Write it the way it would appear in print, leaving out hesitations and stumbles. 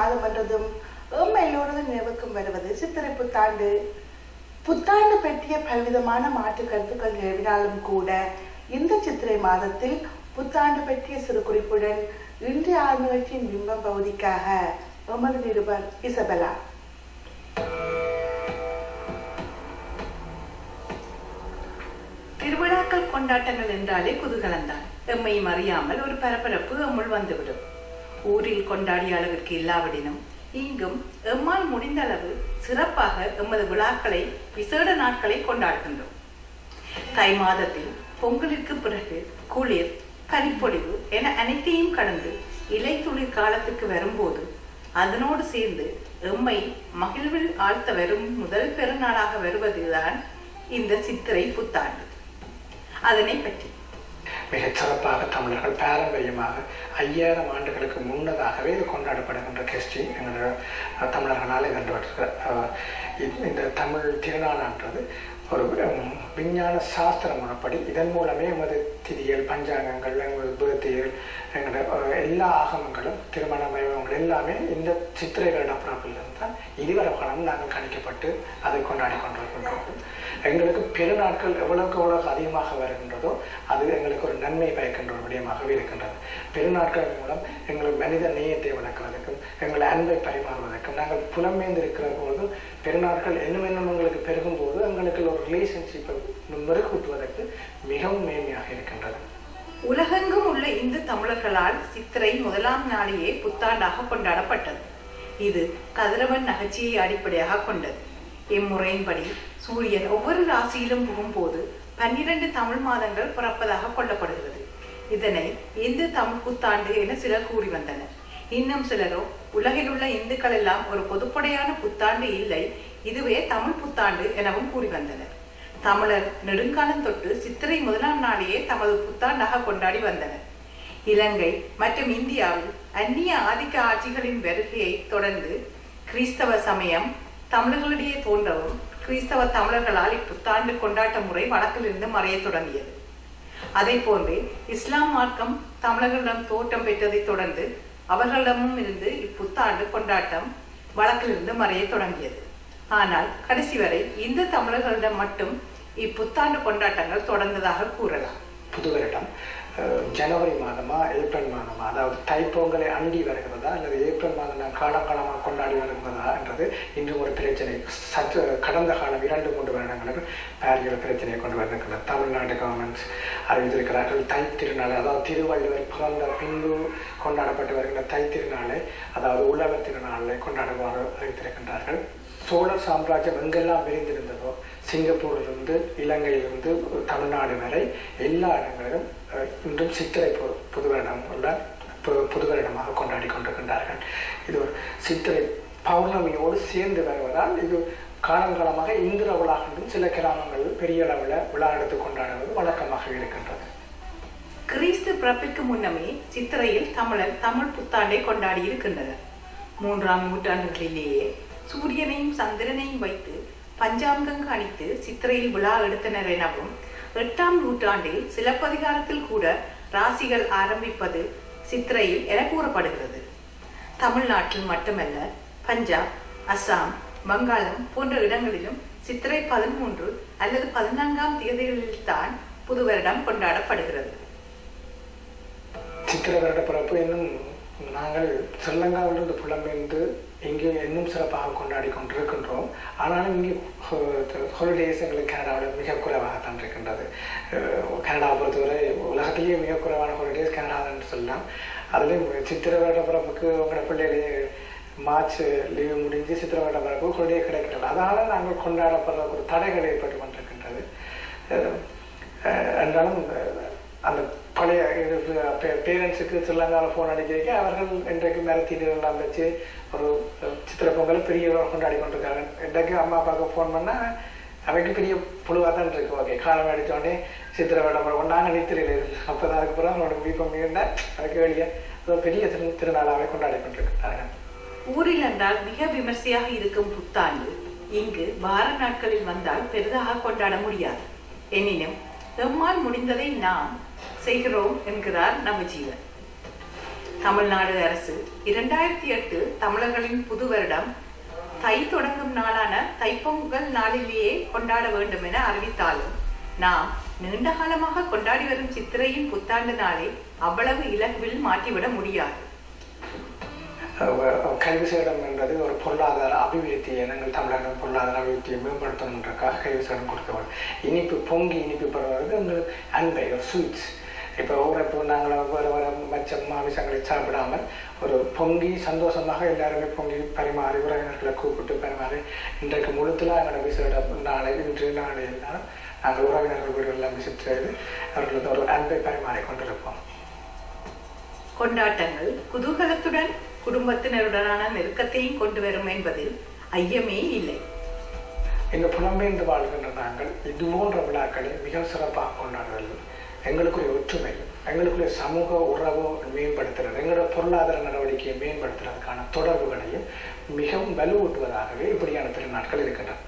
மாதம் என்றதும் எல்லோரது நினைவுக்கும் வருவது சித்திரை புத்தாண்டு. புத்தாண்டு பற்றிய பல்விதமான மாற்று கருத்துக்கள் நிலவினாலும் கூட இந்த சித்திரை மாதத்தில் புத்தாண்டு பற்றிய சிறு குறிப்புடன் இன்றைய ஆழ்நிகழ்ச்சியின் பிம்பம் பகுதிக்காக எமது நிருபர் இசபெலா. திருவிழாக்கள் கொண்டாட்டங்கள் என்றாலே குதூகலம்தான். எம்மையும் அறியாமல் ஒரு பரபரப்பு எம்முள் வந்துவிடும். ஊரில் கொண்டாடிய அளவிற்கு இல்லாவிடனும் இங்கும் எம்மால் முடிந்த அளவு சிறப்பாக எமது விழாக்களை விசேட நாட்களை கொண்டாடுகின்றோம். தை மாதத்தில் பொங்கலுக்கு பிறகு குளிர், பனிப்பொழிவு என அனைத்தையும் கடந்து இலை துளிர் காலத்துக்கு வரும்போது அதனோடு சேர்ந்து எம்மை மகிழ்வில் ஆழ்த்த வரும் முதல் பெருநாளாக வருவதுதான் இந்த சித்திரை புத்தாண்டு. அதனை பற்றி மிகச் சிறப்பாக தமிழர்கள் பாரம்பரியமாக 5000 ஆண்டுகளுக்கு முன்னதாகவே இது கொண்டாடப்படுகின்ற கிறிஸ்டி எங்களோட தமிழர்களால் இந்த தமிழ் திருநாளான்றது ஒரு விஞ்ஞான சாஸ்திர முறைப்படி இதன் மூலமே எமது திதிகள், பஞ்சாங்கங்கள், எங்களது பேர்த்திகள், எங்களோட எல்லா ஆகமங்களும், திருமண வைபவங்கள் எல்லாமே இந்த சித்திரை வருடப்பிறப்பிலிருந்து தான் இதுவரை காலம் நாங்கள் கணிக்கப்பட்டு அதை கொண்டாடி கொண்டிருக்கின்றோம். எங்களுக்கு பெருநாட்கள் எவ்வளவுக்கு அதிகமாக வருகின்றதோ அது எங்களுக்கு ஒரு நன்மை பயக்கின்ற ஒரு விடயமாகவே இருக்கின்றது. பெருநாட்கள் மூலம் எங்கள் மனித நேயத்தை வளர்க்கிறதுக்கும் எங்கள் அன்பை பரிமாறுவதற்கும் நாங்கள் புலம்பெயர்ந்து இருக்கிற போது பெருநாட்கள் இன்னும் எங்களுக்கு பெருகும் போது எங்களுக்கு ஒரு ரிலேஷன்ஷிப்பை மெருகூட்டுவதற்கு மிகவும் மேன்மையாக இருக்கின்றது. உலகெங்கும் உள்ள இந்து தமிழர்களால் சித்திரை முதலாம் நாளையே புத்தாண்டாக கொண்டாடப்பட்டது. இது கதிரவன் நகர்ச்சியை அடிப்படையாக கொண்டது. இம்முறையின்படி சூரியன் ஒவ்வொரு ராசியிலும் புகும்போது 12 தமிழ் மாதங்கள் பிறப்பதாக கொள்ளப்படுகிறது. இதனை இந்து தமிழ் புத்தாண்டு என சிலர் கூறி வந்தனர். இன்னும் சிலரோ உலகில் உள்ள இந்துக்கள் எல்லாம் ஒரு பொதுப்படையான புத்தாண்டு இல்லை, இதுவே தமிழ் புத்தாண்டு எனவும் கூறி வந்தனர். தமிழர் நெடுங்காலம் தொட்டு சித்திரை முதலாம் நாளையே தமது புத்தாண்டாக கொண்டாடி வந்தனர். இலங்கை மற்றும் இந்தியாவில் அந்நிய ஆதிக்க ஆட்சிகளின் வருகையை தொடர்ந்து கிறிஸ்தவ சமயம் தமிழர்களிடையே தோன்றவும் கிறிஸ்தவ தமிழர்களால் இப்புத்தாண்டு கொண்டாட்ட முறை வழக்கிலிருந்து மறைய தொடங்கியது. அதை போன்றே இஸ்லாம் மார்க்கம் தமிழர்களிடம் தோற்றம் பெற்றதை தொடர்ந்து அவர்களிடமும் இருந்து இப்புத்தாண்டு கொண்டாட்டம் வழக்கிலிருந்து மறைய தொடங்கியது. ஆனால் கடைசி வரை இந்த தமிழர்களிடம் மட்டும் இப்புத்தாண்டு கொண்டாட்டங்கள் தொடர்ந்ததாக கூறலாம். புது வருடம் ஜனவரி மாதமா ஏப்ரல் மாதமா, அதாவது தைப்பொங்கலை அண்டி வருகிறதா அல்லது ஏப்ரல் மாதம் நான் காலங்காலமாக கொண்டாடி வருகிறதா என்றது இன்றும் ஒரு பிரச்சனை. சற்று கடந்த காலம் 2-3 வருடங்களுக்கு பாரிய பிரச்சனையை கொண்டு வருகின்றனர். தமிழ்நாடு கவர்மெண்ட்ஸ் அறிவித்திருக்கிறார்கள் தை திருநாளை, அதாவது திருவள்ளுவர் பிறந்த பின்பு கொண்டாடப்பட்டு வருகின்ற தை திருநாளை, அதாவது உழவர் திருநாளை கொண்டாடுவாறு அறிவித்திருக்கின்றார்கள். சோழர் சாம்ராஜ்யம் எங்கெல்லாம் விரிந்திருந்ததோ, சிங்கப்பூரிலிருந்து இலங்கையிலிருந்து தமிழ்நாடு வரை எல்லா இடங்களிலும் இன்றும் சித்திரை புது வருடமாக கொண்டாடி கொண்டிருக்கின்றார்கள். இது ஒரு சித்திரை பௌர்ணமியோடு சேர்ந்து வருவதால் இது காலங்காலமாக இந்திர விழா என்றும் சில கிராமங்களில் பெரிய அளவில் விழா எடுத்து கொண்டாடுவது வழக்கமாக இருக்கின்றது. கிறிஸ்து பிறப்பிற்கு முன்னமே சித்திரையில் தமிழர் தமிழ் புத்தாண்டை கொண்டாடி இருக்கின்றனர். 3ஆம் நூற்றாண்டுகளிலேயே சூரியனையும் சந்திரனையும் வைத்து பஞ்சாங்கம் கணித்து சித்திரையில் விழா எடுத்தனர் எனவும் 8ஆம் நூற்றாண்டில் சிலப்பதிகாரத்தில் கூட ராசிகள் ஆரம்பிப்பது சித்திரையில் என கூறப்படுகிறது. தமிழ்நாட்டில் மட்டுமல்ல, பஞ்சாப், அசாம், வங்காளம் போன்ற இடங்களிலும் சித்திரை 13 அல்லது 14ஆம் தேதிகளில் தான் புது வருடம் கொண்டாடப்படுகிறது. சித்திரை வருட பிறப்பு இன்னும் நாங்கள் ஸ்ரீலங்காவிலிருந்து புலம்பெயர்ந்து இங்கே இன்னும் சிறப்பாக கொண்டாடி கொண்டிருக்கின்றோம். ஆனாலும் இங்கே ஹாலிடேஸ் எங்களுக்கு கனடாவில் மிக குறைவாகத்தான் இருக்கின்றது. கனடாவை பொறுத்தவரை உலகத்திலேயே மிக குறைவான ஹாலிடேஸ் கனடா என்று சொல்லலாம். அதுலேயும் சித்திரை வருட பிறப்புக்கு உங்களோட பிள்ளைகளே மார்ச் லீவு முடிஞ்சு சித்திரை வருட பிறப்பு ஹாலிடே கிடைக்கிறது. அதனால் நாங்கள் கொண்டாடப்படுறதுக்கு ஒரு தடைகள் ஏற்பட்டு கொண்டிருக்கின்றது. என்றாலும் அந்த பழைய பேரண்ட்ஸுக்கு ஸ்ரீலங்காவில் ஃபோன் அடிக்க அவர்கள் இன்றைக்கு மிரத்திலாம் வச்சு ஒரு சித்திரை பொங்கல் பெரிய கொண்டாடி கொண்டிருக்காங்க. இன்றைக்கு அம்மா அப்பாவுக்கு ஃபோன் பண்ணால் அவைக்கு பெரிய புழுவாக தான் இருக்கு. ஓகே, காலம் அடித்தோடனே சித்திரை விளம்பரம் நாங்கள் நித்திரையில் இருந்து அப்போ தான் அதுக்கப்புறம் அவனோட வீப்பம் இருந்தால் அதுக்கு வெளியே பெரிய திருநாளாகவே கொண்டாடி கொண்டிருக்கிறாங்க. ஊரில் என்றால் மிக விமர்சையாக இருக்கும் புத்தாண்டு இங்கு வார நாட்களில் வந்தால் பெரிதாக கொண்டாட முடியாது. எனினும் எம்மால் முடிந்ததை நாம் செய்கிறோம் என்கிறார் நவஜீவன். தமிழ்நாடு அரசு 2008 தமிழர்களின் புது வருடம் தை தொடங்கும் நாளான தைப்பொங்கல் நாளிலேயே கொண்டாட வேண்டும் என அறிவித்தாலும் நாம் நீண்ட காலமாக கொண்டாடி வரும் சித்திரையின் புத்தாண்டு நாளை அவ்வளவு இலகுவில் மாற்றிவிட முடியாது. கல்வி சேடம் என்பது ஒரு பொருளாதார அபிவிருத்தியை நாங்கள் தமிழகம் பொருளாதார அபிவிருத்தியை மேம்படுத்தணுன்றக்காக கல்வி சேடம் கொடுத்தவர். இனிப்பு பொங்கி இனிப்பு பெறுவது எங்கள் அன்பை ஒரு ஸ்வீட்ஸ். இப்போ இப்போ நாங்கள் வேறு வேறு மச்சம் மாமிசங்களை சாப்பிடாமல் ஒரு பொங்கி சந்தோஷமாக எல்லாருமே பொங்கி பரிமாறி உறவினர்களை கூப்பிட்டு பரிமாறி இன்றைக்கு முழுத்தில் எங்களோட விசேட நாளை இன்று நாளை எல்லாம் நாங்கள் உறவினர்கள் வீடுகளில் விசிட் செய்து அவர்களுக்கு ஒரு அன்பை பரிமாறி கொண்டிருப்போம். கொண்டாட்டங்கள் குதூகலத்துடன் குடும்பத்தினருடனான நெருக்கத்தையும் கொண்டு வரும் என்பதில் ஐயமே இல்லை. இந்த புலம்பெயர்ந்து வாழ்கின்ற நாங்கள் இது போன்ற விழாக்களை மிக சிறப்பாக கொண்டாடுவது எங்களுக்குரிய ஒற்றுமை, எங்களுக்குரிய சமூக உறவு மேம்படுத்துறது, எங்களோட பொருளாதார நடவடிக்கையை மேம்படுத்துறதுக்கான தொடர்புகளையும் மிகவும் வலுவூட்டுவதாகவே இப்படியான திருநாட்கள் இருக்கின்றன.